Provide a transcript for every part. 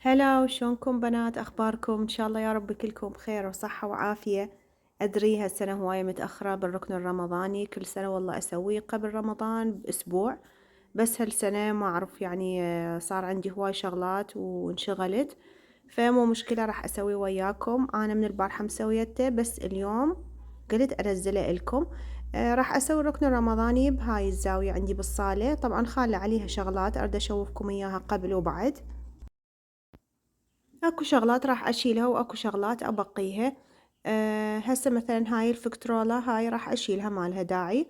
هلا، وشلونكم بنات؟ أخباركم؟ إن شاء الله يا رب كلكم بخير وصحة وعافية. أدري هالسنة هواية متأخرة بالركن الرمضاني، كل سنة والله أسويه قبل رمضان بأسبوع، بس هالسنة ما أعرف يعني صار عندي هواي شغلات وانشغلت، فمو مشكلة راح أسويه وياكم. أنا من البارحة مسويته بس اليوم قلت أنزله لكم. راح أسوي الركن الرمضاني بهاي الزاوية عندي بالصالة، طبعا خالة عليها شغلات أريد أشوفكم إياها قبل وبعد. اكو شغلات راح اشيلها واكو شغلات ابقيها. هسه مثلا هاي الفكترولة هاي راح اشيلها، ما لها داعي،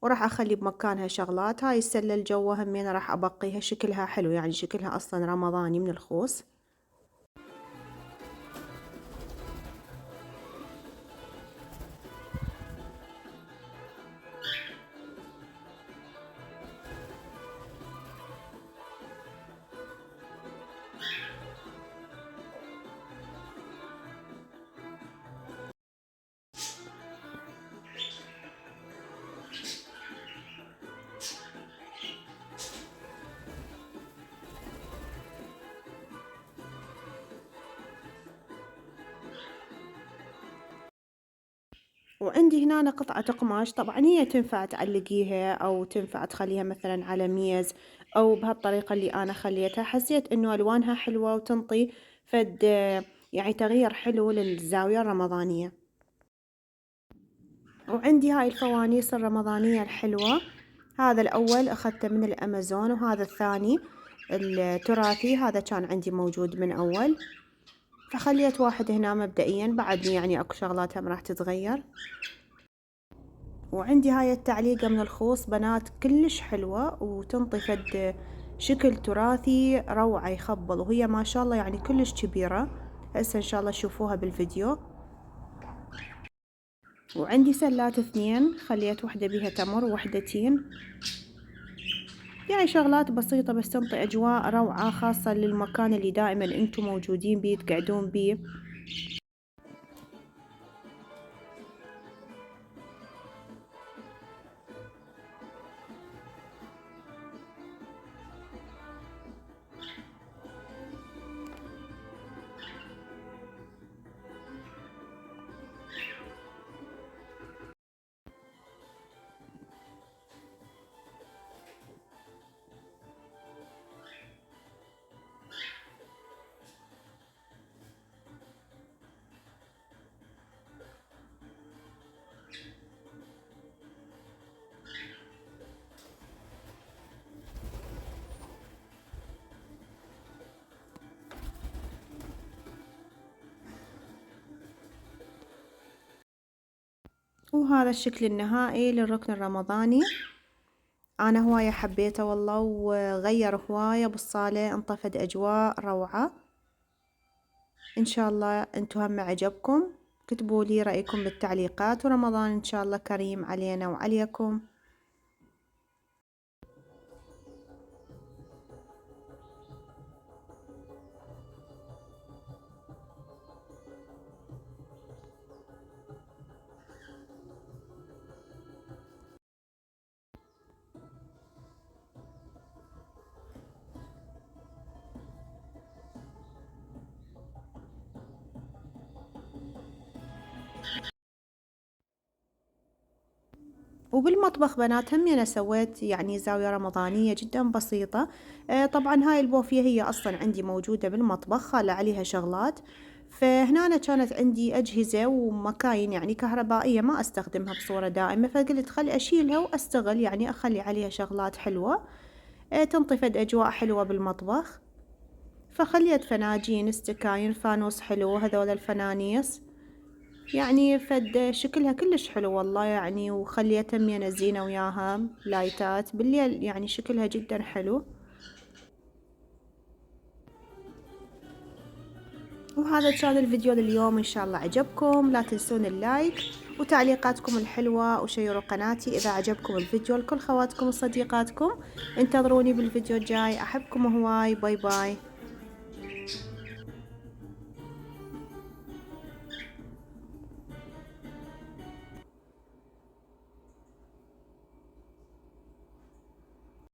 وراح اخلي بمكانها شغلات. هاي السلة الجوة همينة راح ابقيها، شكلها حلو يعني شكلها اصلا رمضاني من الخوص. وعندي هنا قطعة قماش، طبعا هي تنفع تعلقيها او تنفع تخليها مثلا على ميز، او بهالطريقة اللي انا خليتها. حسيت انه الوانها حلوة وتنطي فد يعني تغيير حلو للزاوية الرمضانية. وعندي هاي الفوانيس الرمضانية الحلوة، هذا الأول أخذته من الأمازون، وهذا الثاني التراثي هذا كان عندي موجود من أول، فخليت واحد هنا مبدئيا، بعدني يعني أكو شغلات هم راح تتغير. وعندي هاي التعليقة من الخوص بنات كلش حلوة وتنطي فد شكل تراثي روعة يخبل، وهي ما شاء الله يعني كلش كبيرة. هسه إن شاء الله تشوفوها بالفيديو. وعندي سلات اثنين، خليت وحدة بيها تمر ووحدة تين، يعني شغلات بسيطة بس تنطي أجواء روعة، خاصة للمكان اللي دائما انتم موجودين بيه تقعدون بيه. وهذا الشكل النهائي للركن الرمضاني. أنا هواية حبيته والله، وغير هواية بالصالة، انطفت أجواء روعة. إن شاء الله انتو هم عجبكم، كتبوا لي رأيكم بالتعليقات، ورمضان إن شاء الله كريم علينا وعليكم. وبالمطبخ بنات هم أنا سويت يعني زاوية رمضانية جدا بسيطة. طبعا هاي البوفية هي أصلا عندي موجودة بالمطبخ، خالة عليها شغلات. فهنا أنا كانت عندي أجهزة ومكاين يعني كهربائية ما أستخدمها بصورة دائمة، فقلت خلي أشيلها وأستغل يعني أخلي عليها شغلات حلوة تنطي فد أجواء حلوة بالمطبخ. فخليت فناجين، استكاين، فانوس حلو، هذول الفنانيس يعني فد شكلها كلش حلو والله يعني. وخليتها مينة زينة وياها لايتات بالليل، يعني شكلها جدا حلو. وهذا كان الفيديو لليوم، ان شاء الله عجبكم. لا تنسون اللايك وتعليقاتكم الحلوة، وشيروا قناتي اذا عجبكم الفيديو لكل خواتكم وصديقاتكم. انتظروني بالفيديو الجاي، احبكم هواي، باي باي.